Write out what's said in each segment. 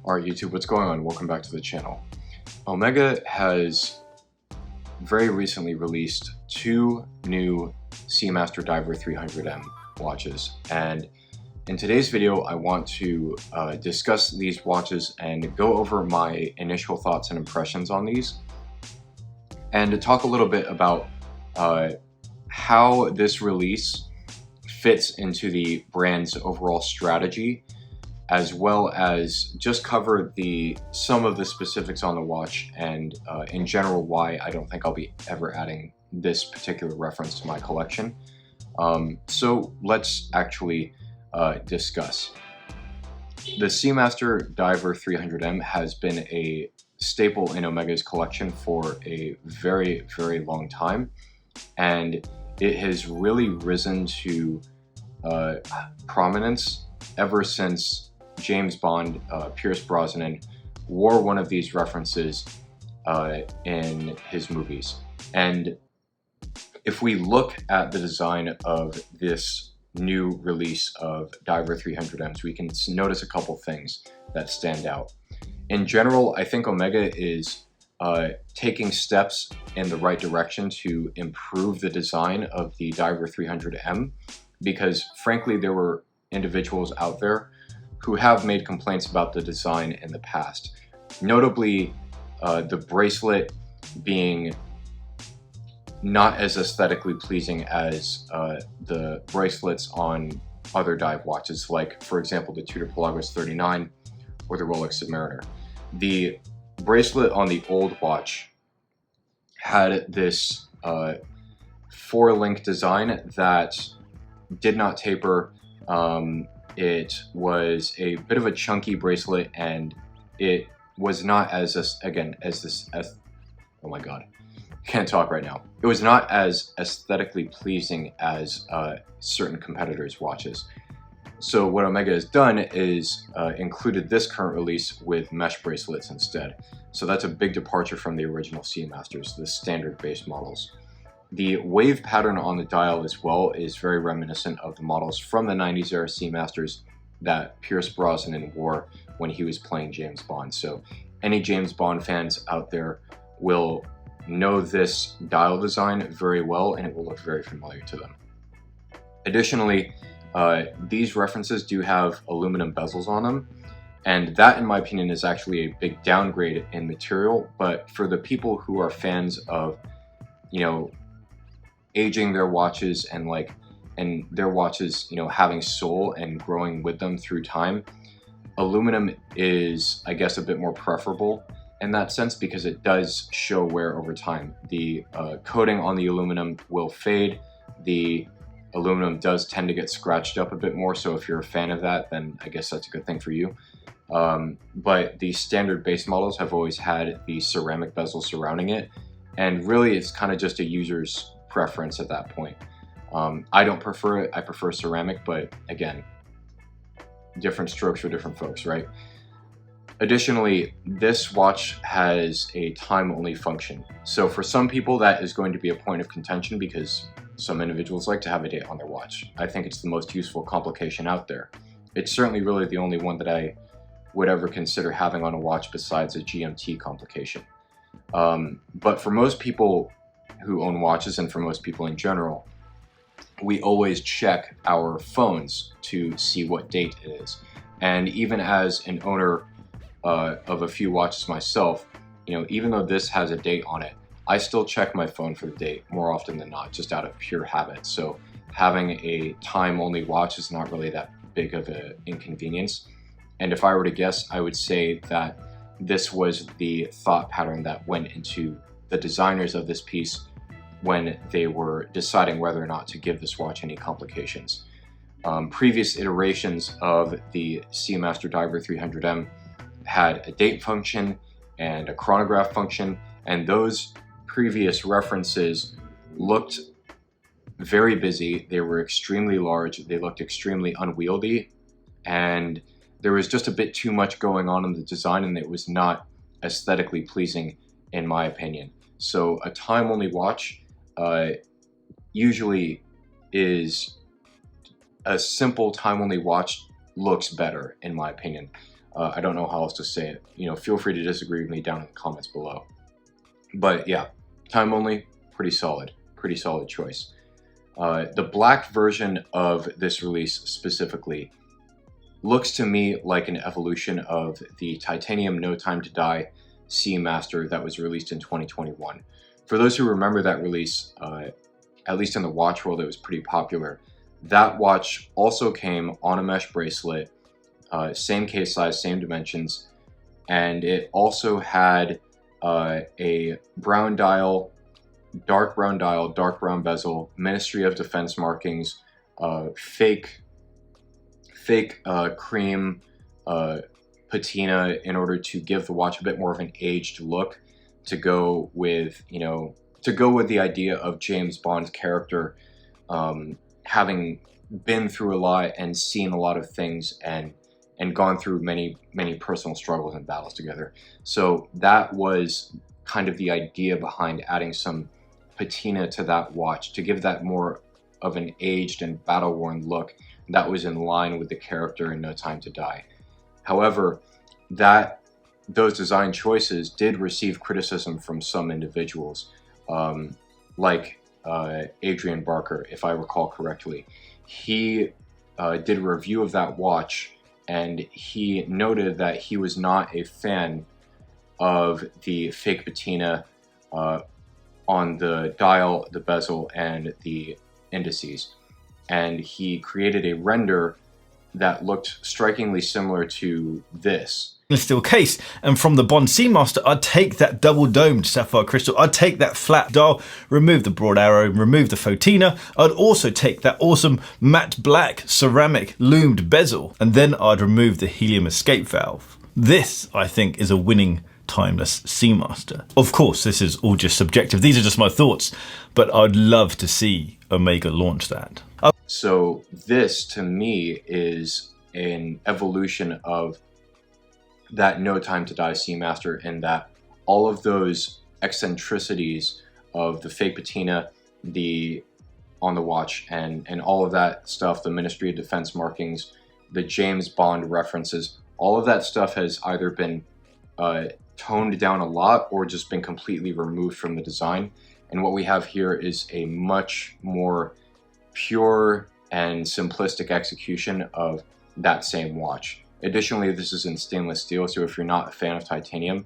Alright YouTube, what's going on? Welcome back to the channel. Omega has very recently released two new Seamaster Diver 300M watches, and in today's video I want to discuss these watches and go over my initial thoughts and impressions on these, and to talk a little bit about how this release fits into the brand's overall strategy, as well as just cover some of the specifics on the watch and in general why I don't think I'll be ever adding this particular reference to my collection. So let's actually discuss. The Seamaster Diver 300M has been a staple in Omega's collection for a very, very long time, and it has really risen to prominence ever since James Bond, Pierce Brosnan, wore one of these references in his movies. And if we look at the design of this new release of Diver 300Ms, we can notice a couple things that stand out. In general, I think Omega is taking steps in the right direction to improve the design of the Diver 300M, because frankly there were individuals out there who have made complaints about the design in the past. Notably, the bracelet being not as aesthetically pleasing as the bracelets on other dive watches, like for example the Tudor Pelagos 39 or the Rolex Submariner. The bracelet on the old watch had this 4-link design that did not taper. It was a bit of a chunky bracelet, and it was not as oh my god, can't talk right now. It was not as aesthetically pleasing as certain competitors' watches. So what Omega has done is included this current release with mesh bracelets instead. So that's a big departure from the original Seamasters, the standard base models. The wave pattern on the dial as well is very reminiscent of the models from the 90s era Seamasters that Pierce Brosnan wore when he was playing James Bond. So any James Bond fans out there will know this dial design very well, and it will look very familiar to them. Additionally, these references do have aluminum bezels on them, and that in my opinion is actually a big downgrade in material. But for the people who are fans of, you know, aging their watches and their watches, you know, having soul and growing with them through time, aluminum is, I guess, a bit more preferable in that sense, because it does show wear over time. The coating on the aluminum will fade. The aluminum does tend to get scratched up a bit more, so if you're a fan of that, then I guess that's a good thing for you. But the standard base models have always had the ceramic bezel surrounding it, and really it's kind of just a user's preference at that point. I don't prefer it. I prefer ceramic, but again, different strokes for different folks, right? Additionally, this watch has a time-only function. So for some people that is going to be a point of contention, because some individuals like to have a date on their watch. I think it's the most useful complication out there. It's certainly really the only one that I would ever consider having on a watch besides a GMT complication. But for most people who own watches, and for most people in general, we always check our phones to see what date it is. And even as an owner of a few watches myself, you know, even though this has a date on it, I still check my phone for the date more often than not, just out of pure habit. So having a time-only watch is not really that big of an inconvenience. And if I were to guess, I would say that this was the thought pattern that went into the designers of this piece when they were deciding whether or not to give this watch any complications. Previous iterations of the Seamaster Diver 300M had a date function and a chronograph function, and those previous references looked very busy. They were extremely large, they looked extremely unwieldy, and there was just a bit too much going on in the design, and it was not aesthetically pleasing in my opinion. So a time-only watch usually is a simple time-only watch looks better in my opinion. I don't know how else to say it. You know, feel free to disagree with me down in the comments below. But yeah, time only, pretty solid choice. The black version of this release specifically looks to me like an evolution of the titanium No Time to Die Seamaster that was released in 2021. For those who remember that release, at least in the watch world, it was pretty popular. That watch also came on a mesh bracelet, same case size, same dimensions, and it also had a brown dial, dark brown bezel, Ministry of Defense markings, fake cream patina in order to give the watch a bit more of an aged look, to go with, you know, the idea of James Bond's character having been through a lot and seen a lot of things and gone through many personal struggles and battles together. So that was kind of the idea behind adding some patina to that watch, to give that more of an aged and battle-worn look that was in line with the character in No Time to Die. However, those design choices did receive criticism from some individuals, like Adrian Barker, if I recall correctly. He did a review of that watch, and he noted that he was not a fan of the fake patina on the dial, the bezel, and the indices. And he created a render that looked strikingly similar to this. Steel case, and from the Bond Seamaster, I'd take that double-domed sapphire crystal, I'd take that flat dial, remove the broad arrow, remove the photina, I'd also take that awesome matte black ceramic loomed bezel, and then I'd remove the helium escape valve. This, I think, is a winning timeless Seamaster. Of course, this is all just subjective, these are just my thoughts, but I'd love to see Omega launch that. So this, to me, is an evolution of that No Time to Die Seamaster, in that all of those eccentricities of the fake patina, on the watch, and all of that stuff, the Ministry of Defense markings, the James Bond references, all of that stuff has either been toned down a lot or just been completely removed from the design. And what we have here is a much more pure and simplistic execution of that same watch. Additionally, this is in stainless steel, so if you're not a fan of titanium,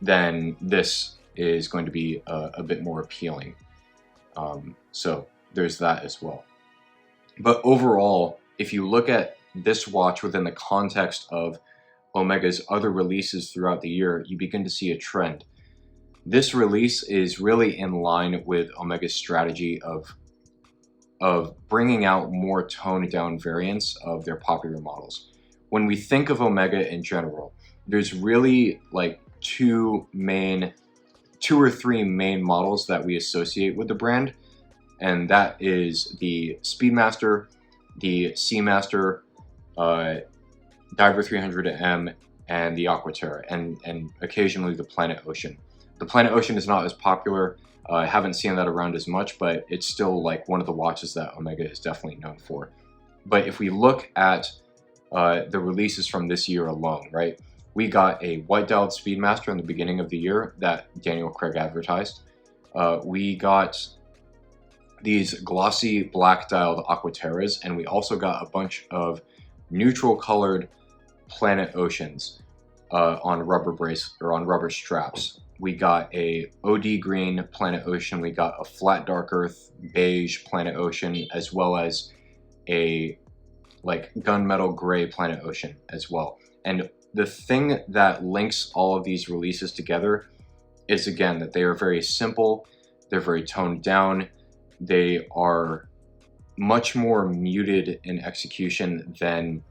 then this is going to be a bit more appealing. So there's that as well. But overall, if you look at this watch within the context of Omega's other releases throughout the year, you begin to see a trend. This release is really in line with Omega's strategy of bringing out more toned down variants of their popular models. When we think of Omega in general, there's really like two or three main models that we associate with the brand, and that is the Speedmaster, the Seamaster, Diver 300M, and the Aquaterra, and occasionally the Planet Ocean. The Planet Ocean is not as popular. I haven't seen that around as much, but it's still like one of the watches that Omega is definitely known for. But if we look at the releases from this year alone, right? We got a white-dialed Speedmaster in the beginning of the year that Daniel Craig advertised. We got these glossy black-dialed Aquaterras, and we also got a bunch of neutral-colored Planet Oceans on rubber straps. We got a OD green Planet Ocean. We got a flat dark earth beige Planet Ocean, as well as a like gunmetal gray Planet Ocean as well. And the thing that links all of these releases together is, again, that they are very simple, they're very toned down, they are much more muted in execution than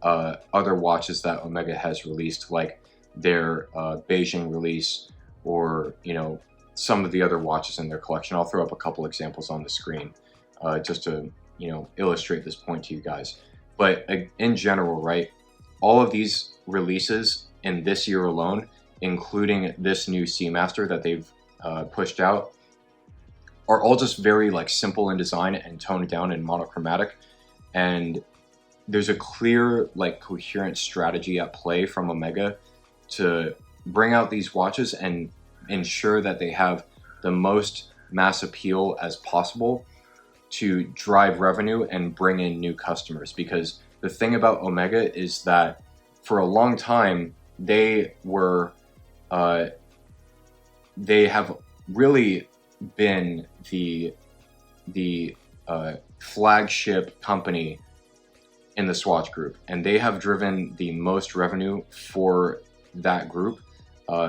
other watches that Omega has released, like their Beijing release, or some of the other watches in their collection. I'll throw up a couple examples on the screen just to illustrate this point to you guys. But in general, right, all of these releases in this year alone, including this new Seamaster that they've pushed out, are all just very like simple in design and toned down and monochromatic. And there's a clear, like, coherent strategy at play from Omega to bring out these watches and ensure that they have the most mass appeal as possible to drive revenue and bring in new customers. Because the thing about Omega is that for a long time, they have really been the flagship company in the Swatch group, and they have driven the most revenue for that group,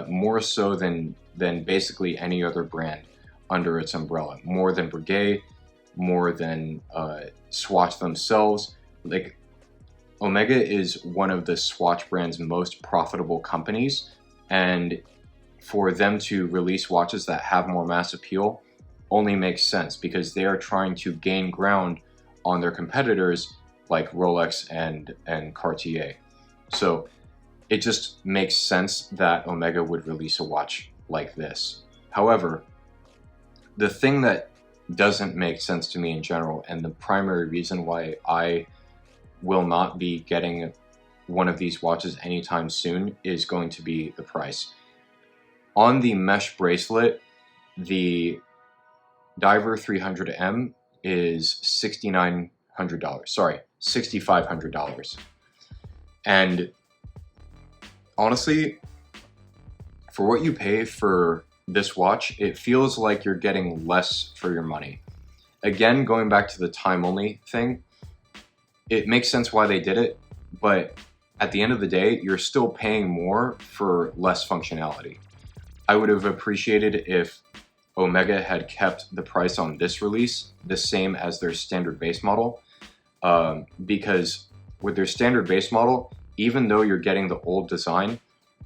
more so than basically any other brand under its umbrella, more than Breguet, more than Swatch themselves. Like, Omega is one of the Swatch brand's most profitable companies, and for them to release watches that have more mass appeal only makes sense because they are trying to gain ground on their competitors like Rolex and Cartier. So it just makes sense that Omega would release a watch like this. However, the thing that doesn't make sense to me in general, and the primary reason why I will not be getting one of these watches anytime soon, is going to be the price. On the mesh bracelet, the Diver 300M is $6,900. Sorry, $6,500. And honestly, for what you pay for this watch, it feels like you're getting less for your money. Again, going back to the time only thing, it makes sense why they did it, but at the end of the day, you're still paying more for less functionality. I would have appreciated if Omega had kept the price on this release the same as their standard base model, because with their standard base model, even though you're getting the old design,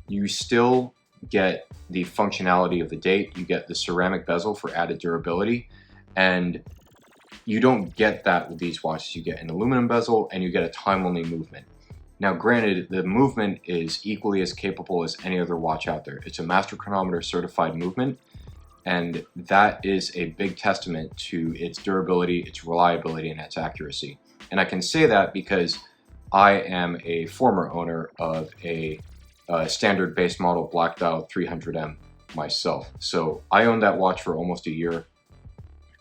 you still get the functionality of the date, you get the ceramic bezel for added durability, and you don't get that with these watches. You get an aluminum bezel and you get a time-only movement. Now granted, the movement is equally as capable as any other watch out there. It's a master chronometer certified movement, and that is a big testament to its durability, its reliability, and its accuracy. And I can say that because I am a former owner of a standard base model black dial 300M myself. So I owned that watch for almost a year,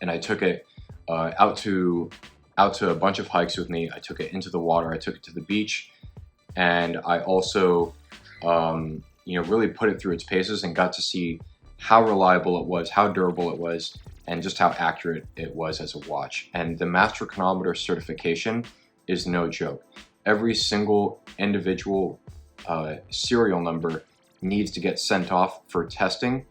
and I took it out to a bunch of hikes with me. I took it into the water, I took it to the beach, and I also really put it through its paces and got to see how reliable it was, how durable it was, and just how accurate it was as a watch. And the master chronometer certification is no joke. Every single individual serial number needs to get sent off for testing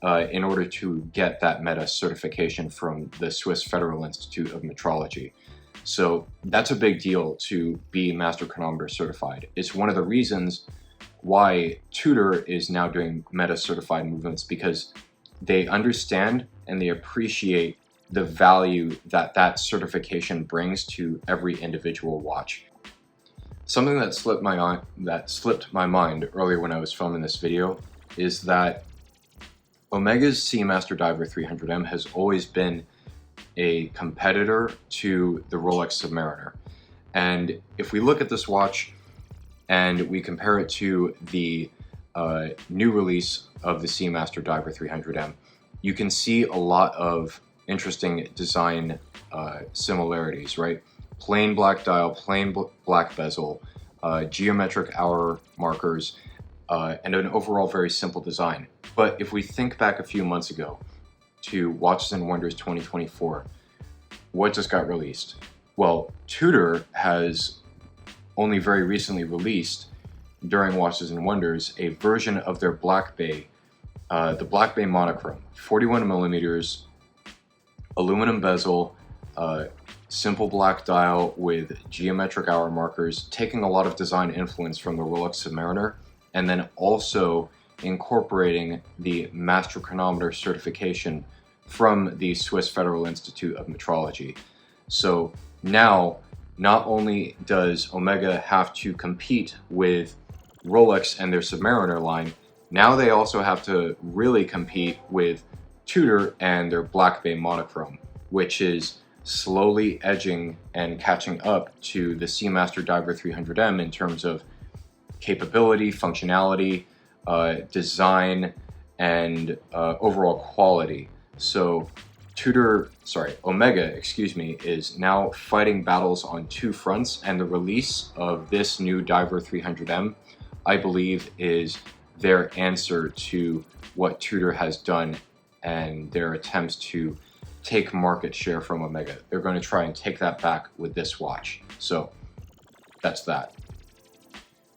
in order to get that META certification from the Swiss Federal Institute of Metrology. So that's a big deal to be master chronometer certified. It's one of the reasons why Tudor is now doing META certified movements, because they understand and they appreciate the value that that certification brings to every individual watch. Something that slipped my mind earlier when I was filming this video is that Omega's Seamaster Diver 300M has always been a competitor to the Rolex Submariner. And if we look at this watch and we compare it to the new release of the Seamaster Diver 300M, you can see a lot of interesting design similarities, right? Plain black dial, plain black bezel, geometric hour markers, and an overall very simple design. But if we think back a few months ago to Watches and Wonders 2024, what just got released? Well, Tudor has only very recently released, during Watches and Wonders, a version of their Black Bay, the Black Bay monochrome, 41 millimeters, aluminum bezel, simple black dial with geometric hour markers, taking a lot of design influence from the Rolex Submariner, and then also incorporating the master chronometer certification from the Swiss Federal Institute of Metrology. So now, not only does Omega have to compete with Rolex and their Submariner line, now they also have to really compete with Tudor and their Black Bay monochrome, which is slowly edging and catching up to the Seamaster Diver 300M in terms of capability, functionality, design, and overall quality. So Omega, is now fighting battles on two fronts, and the release of this new Diver 300M, I believe, is their answer to what Tudor has done and their attempts to take market share from Omega. They're going to try and take that back with this watch. So that's that.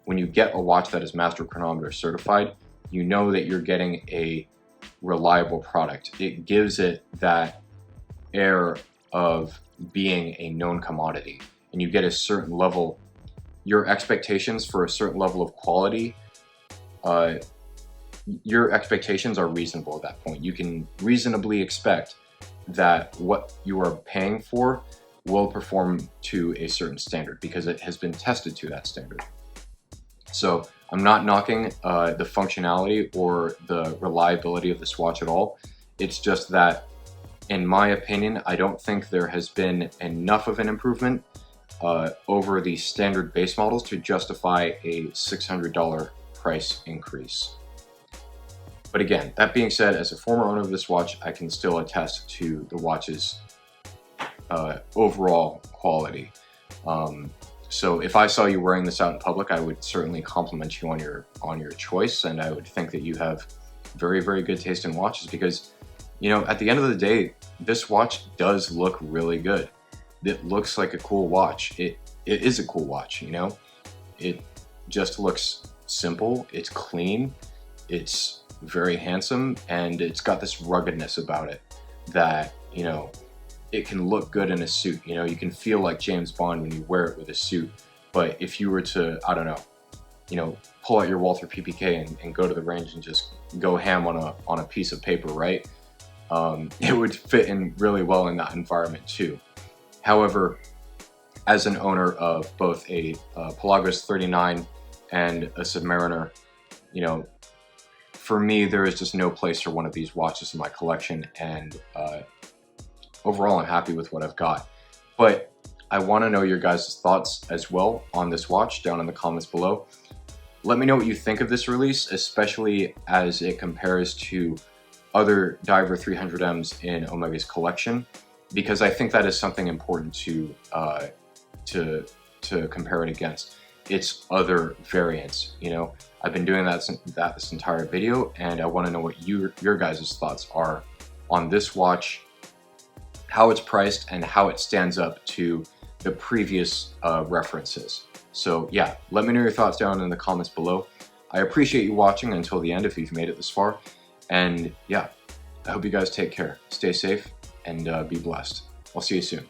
When you get a watch that is Master Chronometer certified, you know that you're getting a reliable product. It gives it that air of being a known commodity, and you get a certain level, your expectations for a certain level of quality, your expectations are reasonable at that point. You can reasonably expect that what you are paying for will perform to a certain standard because it has been tested to that standard. So I'm not knocking the functionality or the reliability of this watch at all. It's just that, in my opinion, I don't think there has been enough of an improvement over the standard base models to justify a $600 price increase. But again, that being said, as a former owner of this watch, I can still attest to the watch's overall quality. So if I saw you wearing this out in public, I would certainly compliment you on your choice, and I would think that you have very, very good taste in watches because, you know, at the end of the day, this watch does look really good. It looks like a cool watch. It is a cool watch, you know? It just looks simple, it's clean, it's very handsome, and it's got this ruggedness about it that, you know, it can look good in a suit. You know, you can feel like James Bond when you wear it with a suit. But if you were to, I don't know, you know, pull out your Walther PPK and go to the range and just go ham on a piece of paper, right? It would fit in really well in that environment too. However, as an owner of both a Pelagos 39 and a Submariner, you know, for me, there is just no place for one of these watches in my collection, and overall, I'm happy with what I've got. But I want to know your guys' thoughts as well on this watch down in the comments below. Let me know what you think of this release, especially as it compares to other Diver 300Ms in Omega's collection, because I think that is something important to compare it against. Its other variants, you know. I've been doing that this entire video, and I want to know what your guys' thoughts are on this watch, how it's priced, and how it stands up to the previous references. So yeah, let me know your thoughts down in the comments below. I appreciate you watching until the end if you've made it this far. And yeah, I hope you guys take care, stay safe, and be blessed. I'll see you soon.